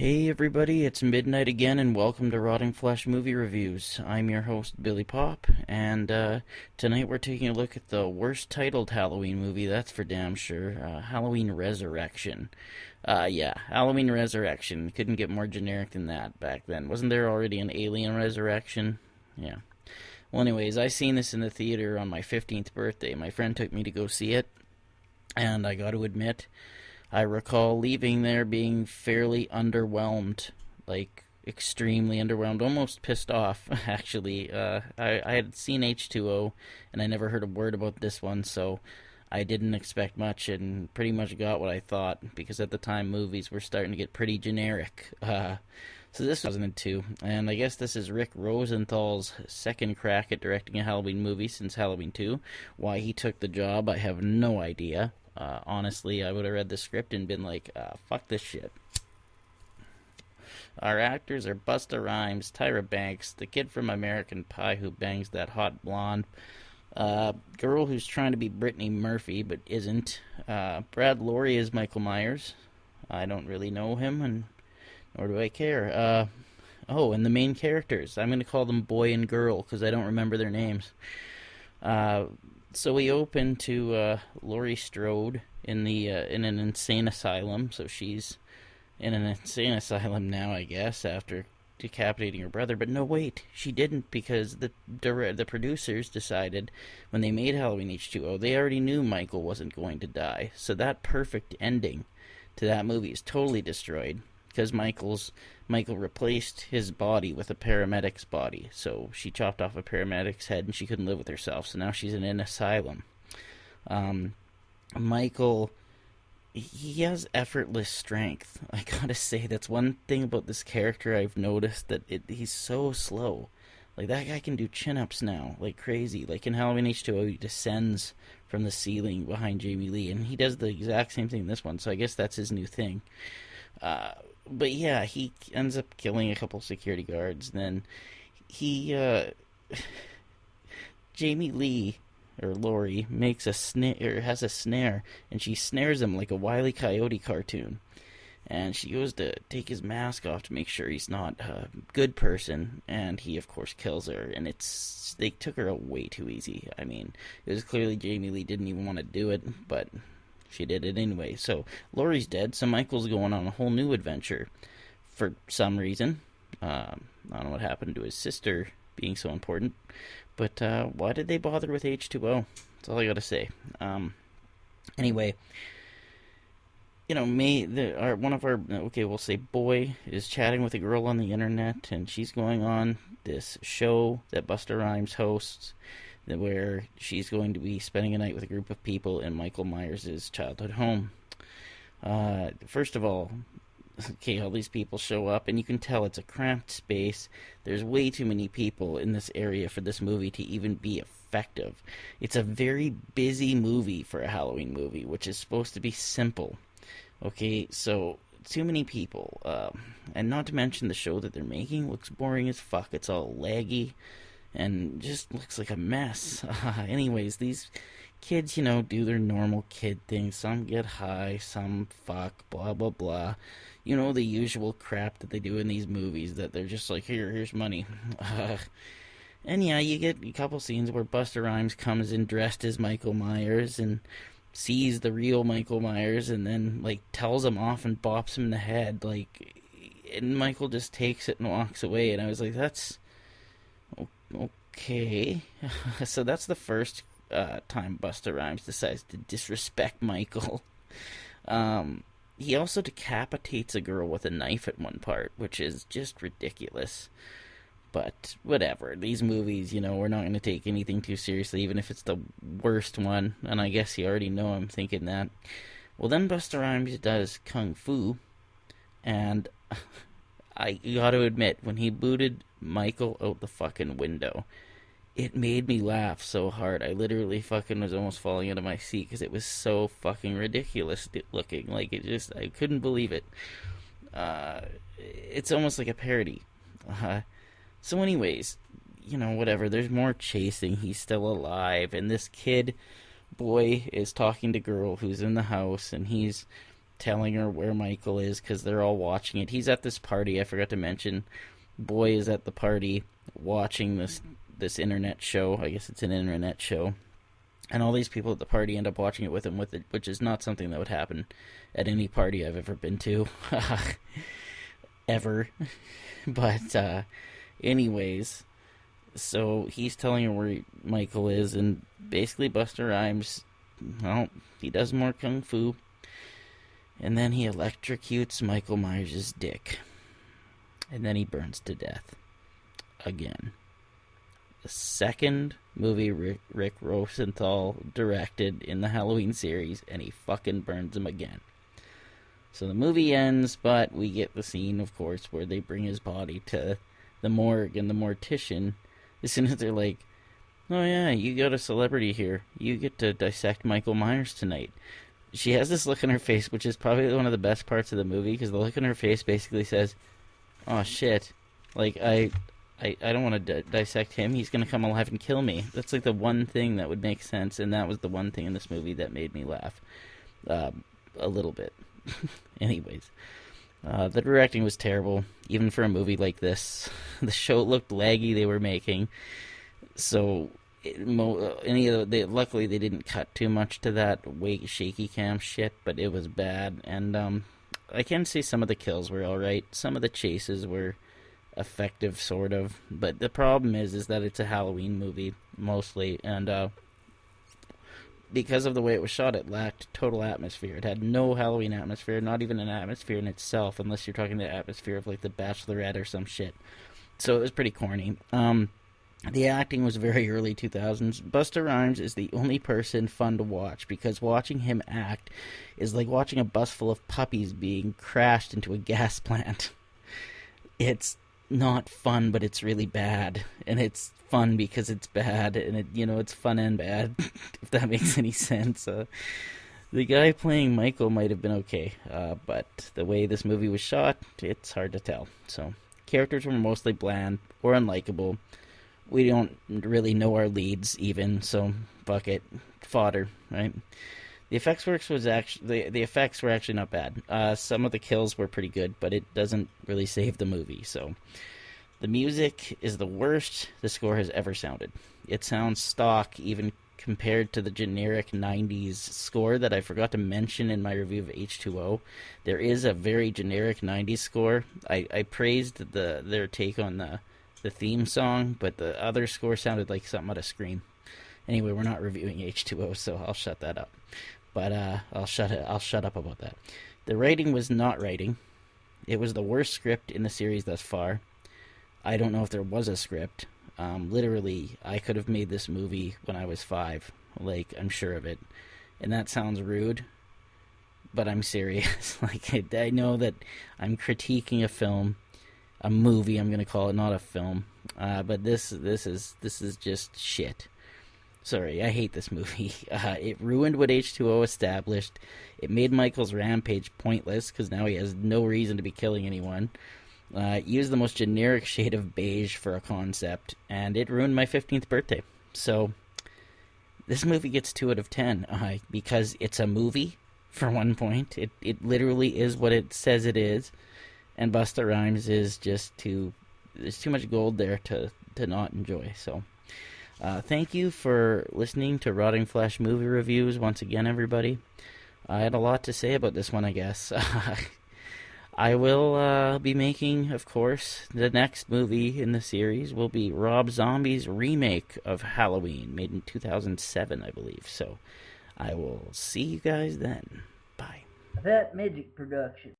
Hey everybody, it's midnight again and welcome to Rotting Flesh Movie Reviews. I'm your host, Billy Pop, and tonight we're taking a look at the worst titled Halloween movie, that's for damn sure, Halloween Resurrection. Yeah, Halloween Resurrection. Couldn't get more generic than that back then. Wasn't there already an Alien Resurrection? Yeah. Well, anyways, I seen this in the theater on my 15th birthday. My friend took me to go see it, and I got to admit, I recall leaving there being fairly underwhelmed, like extremely underwhelmed, almost pissed off, actually. I had seen H2O, and I never heard a word about this one, so I didn't expect much and pretty much got what I thought, because at the time movies were starting to get pretty generic. So this was 2002, and I guess this is Rick Rosenthal's second crack at directing a Halloween movie since Halloween 2. Why he took the job, I have no idea. Honestly, I would have read the script and been like, fuck this shit. Our actors are Busta Rhymes, Tyra Banks, the kid from American Pie who bangs that hot blonde, girl who's trying to be Brittany Murphy but isn't. Brad Lorry is Michael Myers. I don't really know him, and nor do I care. And the main characters. I'm going to call them boy and girl because I don't remember their names. So we open to Laurie Strode in an insane asylum. So she's in an insane asylum now, I guess, after decapitating her brother. But no, wait, she didn't, because the producers decided when they made Halloween H2O, they already knew Michael wasn't going to die. So that perfect ending to that movie is totally destroyed, because Michael replaced his body with a paramedic's body. So she chopped off a paramedic's head and she couldn't live with herself. So now she's in an asylum. Michael, he has effortless strength. I gotta say, that's one thing about this character I've noticed, that he's so slow. Like, that guy can do chin-ups now, like crazy. Like in Halloween H2O, he descends from the ceiling behind Jamie Lee, and he does the exact same thing in this one, so I guess that's his new thing. But yeah, he ends up killing a couple security guards. Then Jamie Lee, or Laurie, makes a snare, or has a snare, and she snares him like a Wile E. Coyote cartoon. And she goes to take his mask off to make sure he's not a good person, and he of course kills her. And they took her out way too easy. I mean, it was clearly Jamie Lee didn't even want to do it, but she did it anyway. So Laurie's dead, so Michael's going on a whole new adventure for some reason. I don't know what happened to his sister being so important, but why did they bother with H2O? That's all I gotta say. Anyway, we'll say boy is chatting with a girl on the internet, and she's going on this show that Busta Rhymes hosts, where she's going to be spending a night with a group of people in Michael Myers' childhood home. First of all, okay, all these people show up, and you can tell it's a cramped space. There's way too many people in this area for this movie to even be effective. It's a very busy movie for a Halloween movie, which is supposed to be simple. Okay, so too many people. And not to mention the show that they're making looks boring as fuck. It's all laggy and just looks like a mess. Anyways, these kids, do their normal kid things. Some get high, some fuck, blah, blah, blah. The usual crap that they do in these movies, that they're just like, here's money. And yeah, you get a couple scenes where Busta Rhymes comes in dressed as Michael Myers and sees the real Michael Myers and then, tells him off and bops him in the head. And Michael just takes it and walks away. And I was like, that's okay. So that's the first time Busta Rhymes decides to disrespect Michael. He also decapitates a girl with a knife at one part, which is just ridiculous. But whatever, these movies, we're not going to take anything too seriously, even if it's the worst one. And I guess you already know I'm thinking that. Well, then Busta Rhymes does Kung Fu, and I gotta admit, when he booted Michael out the fucking window, it made me laugh so hard. I literally fucking was almost falling out of my seat because it was so fucking ridiculous looking. I couldn't believe it. It's almost like a parody. So anyways, whatever. There's more chasing. He's still alive, and this boy is talking to girl who's in the house, and he's telling her where Michael is because they're all watching it. He's at this party. I forgot to mention. Boy is at the party watching this internet show. I guess it's an internet show. And all these people at the party end up watching it with him, which is not something that would happen at any party I've ever been to. Ever. But, anyways, so he's telling her where Michael is, and basically Busta Rhymes, well, he does more kung fu, and then he electrocutes Michael Myers' dick. And then he burns to death. Again. The second movie Rick Rosenthal directed in the Halloween series, and he fucking burns him again. So the movie ends, but we get the scene, of course, where they bring his body to the morgue, and the mortician, as soon as they're like, oh yeah, you got a celebrity here. You get to dissect Michael Myers tonight. She has this look on her face, which is probably one of the best parts of the movie, because the look on her face basically says, oh shit, like, I don't want to dissect him. He's going to come alive and kill me. That's like the one thing that would make sense, and that was the one thing in this movie that made me laugh a little bit. Anyways, the directing was terrible, even for a movie like this. The show looked laggy they were making, so luckily they didn't cut too much to that shaky cam shit, but it was bad. And I can say some of the kills were alright. Some of the chases were effective, sort of, but the problem is that it's a Halloween movie mostly, and because of the way it was shot, it lacked total atmosphere. It had no Halloween atmosphere, not even an atmosphere in itself, unless you're talking the atmosphere of like The Bachelorette or some shit. So it was pretty corny. The acting was very early 2000s. Busta Rhymes is the only person fun to watch, because watching him act is like watching a bus full of puppies being crashed into a gas plant. It's not fun, but it's really bad, and it's fun because it's bad, and it's fun and bad, if that makes any sense. The guy playing Michael might have been okay, but the way this movie was shot, it's hard to tell. So characters were mostly bland or unlikable. We don't really know our leads even, so fuck it, fodder, right? The effects were actually not bad. Some of the kills were pretty good, but it doesn't really save the movie. So the music is the worst the score has ever sounded. It sounds stock, even compared to the generic 90s score that I forgot to mention in my review of H2O. There is a very generic 90s score. I praised their take on the theme song, but the other score sounded like something out of Scream. Anyway, we're not reviewing H2O, so I'll shut that up. But I'll shut up about that. The writing was not writing. It was the worst script in the series thus far. I don't know if there was a script. Literally, I could have made this movie when I was 5. Like, I'm sure of it. And that sounds rude, but I'm serious. Like, I know that I'm critiquing a film, a movie, I'm gonna call it, not a film. But this is just shit. Sorry, I hate this movie. It ruined what H2O established. It made Michael's rampage pointless, because now he has no reason to be killing anyone. It used the most generic shade of beige for a concept, and it ruined my 15th birthday. So, this movie gets 2 out of 10, because it's a movie, for one point. It literally is what it says it is, and Busta Rhymes is just there's too much gold there to not enjoy, so... thank you for listening to Rotting Flesh Movie Reviews once again, everybody. I had a lot to say about this one, I guess. I will be making, of course, the next movie in the series will be Rob Zombie's remake of Halloween, made in 2007, I believe. So I will see you guys then. Bye. That Midget Production.